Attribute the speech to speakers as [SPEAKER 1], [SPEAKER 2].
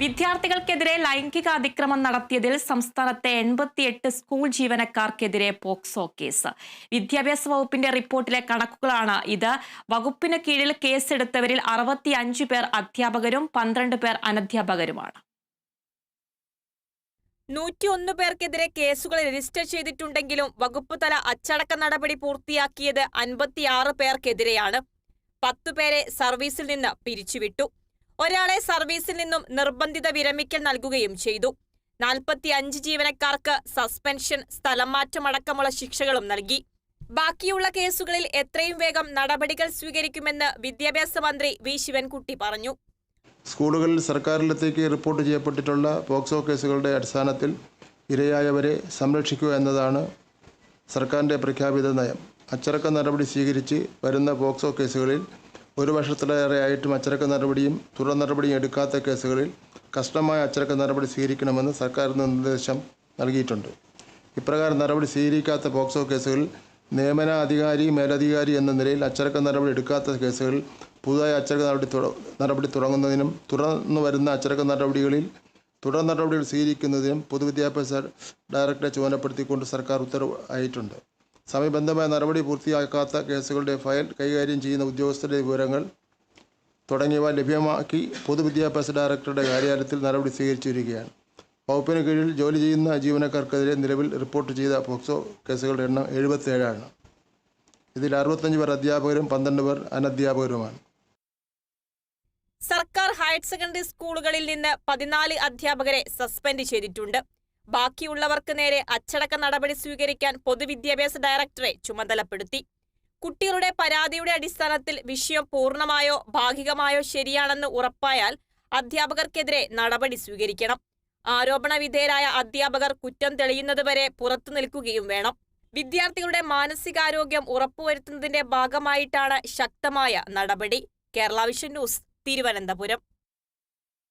[SPEAKER 1] വിദ്യാർത്ഥികൾക്കെതിരെ ലൈംഗിക അതിക്രമം നടത്തിയതിൽ സംസ്ഥാനത്തെ 88 സ്കൂൾ ജീവനക്കാർക്കെതിരെ പോക്സോ കേസ്. വിദ്യാഭ്യാസ വകുപ്പിന്റെ റിപ്പോർട്ടിലെ കണക്കുകളാണ് ഇത്. വകുപ്പിന് കീഴിൽ കേസെടുത്തവരിൽ 65 പേർ അധ്യാപകരും 12 പേർ അനധ്യാപകരുമാണ്.
[SPEAKER 2] 101 പേർക്കെതിരെ കേസുകൾ രജിസ്റ്റർ ചെയ്തിട്ടുണ്ടെങ്കിലും വകുപ്പ് തല അച്ചടക്ക നടപടി പൂർത്തിയാക്കിയത് 56 പേർക്കെതിരെയാണ്. 10 പേരെ സർവീസിൽ നിന്ന് പിരിച്ചുവിട്ടു. ഒരാളെ സർവീസിൽ നിന്നും നിർബന്ധിത വിരമിക്കൽ നൽകുകയും ചെയ്തു. 45 ജീവനക്കാർക്ക് സസ്പെൻഷൻ, സ്ഥലം മാറ്റമടക്കമുള്ള ശിക്ഷകളും നൽകി. ബാക്കിയുള്ള കേസുകളിൽ എത്രയും വേഗം നടപടികൾ സ്വീകരിക്കുമെന്ന് വിദ്യാഭ്യാസ മന്ത്രി വി ശിവൻകുട്ടി പറഞ്ഞു.
[SPEAKER 3] സ്കൂളുകളിൽ സർക്കാരിലേക്ക് റിപ്പോർട്ട് ചെയ്യപ്പെട്ടിട്ടുള്ള പോക്സോ കേസുകളുടെ അടിസ്ഥാനത്തിൽ ഇരയായവരെ സംരക്ഷിക്കുക എന്നതാണ് സർക്കാരിൻ്റെ പ്രഖ്യാപിത നയം. അച്ചടക്ക നടപടി സ്വീകരിച്ച് വരുന്ന പോക്സോ കേസുകളിൽ 1 വർഷത്തിലേറെയായിട്ടും അച്ചടക്ക നടപടിയും തുടർ നടപടിയും എടുക്കാത്ത കേസുകളിൽ കർശനമായ അച്ചടക്ക നടപടി സ്വീകരിക്കണമെന്ന് സർക്കാർ നിർദ്ദേശം നൽകിയിട്ടുണ്ട്. ഇപ്രകാരം നടപടി സ്വീകരിക്കാത്ത പോക്സോ കേസുകളിൽ നിയമന അധികാരി, മേലധികാരി എന്ന നിലയിൽ അച്ചടക്ക നടപടി എടുക്കാത്ത കേസുകളിൽ പുതുതായി അച്ചടക്ക നടപടി തുടങ്ങുന്നതിനും തുടർന്നു വരുന്ന അച്ചടക്ക നടപടികളിൽ തുടർ നടപടികൾ സ്വീകരിക്കുന്നതിനും പൊതുവിദ്യാഭ്യാസ ഡയറക്ടറെ ചുമതലപ്പെടുത്തിക്കൊണ്ട് സർക്കാർ ഉത്തരവ് ആയിട്ടുണ്ട്. സമയബന്ധമായ നടപടി പൂർത്തിയാക്കാത്ത കേസുകളുടെ ഫയൽ കൈകാര്യം ചെയ്യുന്ന ഉദ്യോഗസ്ഥരുടെ വിവരങ്ങൾ തുടങ്ങിയവ ലഭ്യമാക്കി പൊതുവിദ്യാഭ്യാസ ഡയറക്ടറുടെ കാര്യാലയത്തിൽ നടപടി സ്വീകരിച്ചു വരികയാണ്. വകുപ്പിന് കീഴിൽ ജോലി ചെയ്യുന്ന ജീവനക്കാർക്കെതിരെ നിലവിൽ റിപ്പോർട്ട് ചെയ്ത പോക്സോ കേസുകളുടെ എണ്ണം 77 ആണ്. ഇതിൽ 65 പേർ അധ്യാപകരും 12 പേർ അനധ്യാപകരുമാണ്.
[SPEAKER 2] സർക്കാർ ഹയർ സെക്കൻഡറി സ്കൂളുകളിൽ നിന്ന് 14 അധ്യാപകരെ സസ്പെൻഡ് ചെയ്തിട്ടുണ്ട്. ബാക്കിയുള്ളവർക്ക് നേരെ അച്ചടക്ക നടപടി സ്വീകരിക്കാൻ പൊതുവിദ്യാഭ്യാസ ഡയറക്ടറെ ചുമതലപ്പെടുത്തി. കുട്ടികളുടെ പരാതിയുടെ അടിസ്ഥാനത്തിൽ വിഷയം പൂർണ്ണമായോ ഭാഗികമായോ ശരിയാണെന്ന് ഉറപ്പായാൽ അധ്യാപകർക്കെതിരെ നടപടി സ്വീകരിക്കണം. ആരോപണ വിധേയരായ അധ്യാപകർ കുറ്റം തെളിയുന്നതുവരെ പുറത്തു നിൽക്കുകയും വേണം. വിദ്യാർത്ഥികളുടെ മാനസികാരോഗ്യം ഉറപ്പുവരുത്തുന്നതിന്റെ ഭാഗമായിട്ടാണ് ശക്തമായ നടപടി. Kerala vision news, Thiruvananthapuram.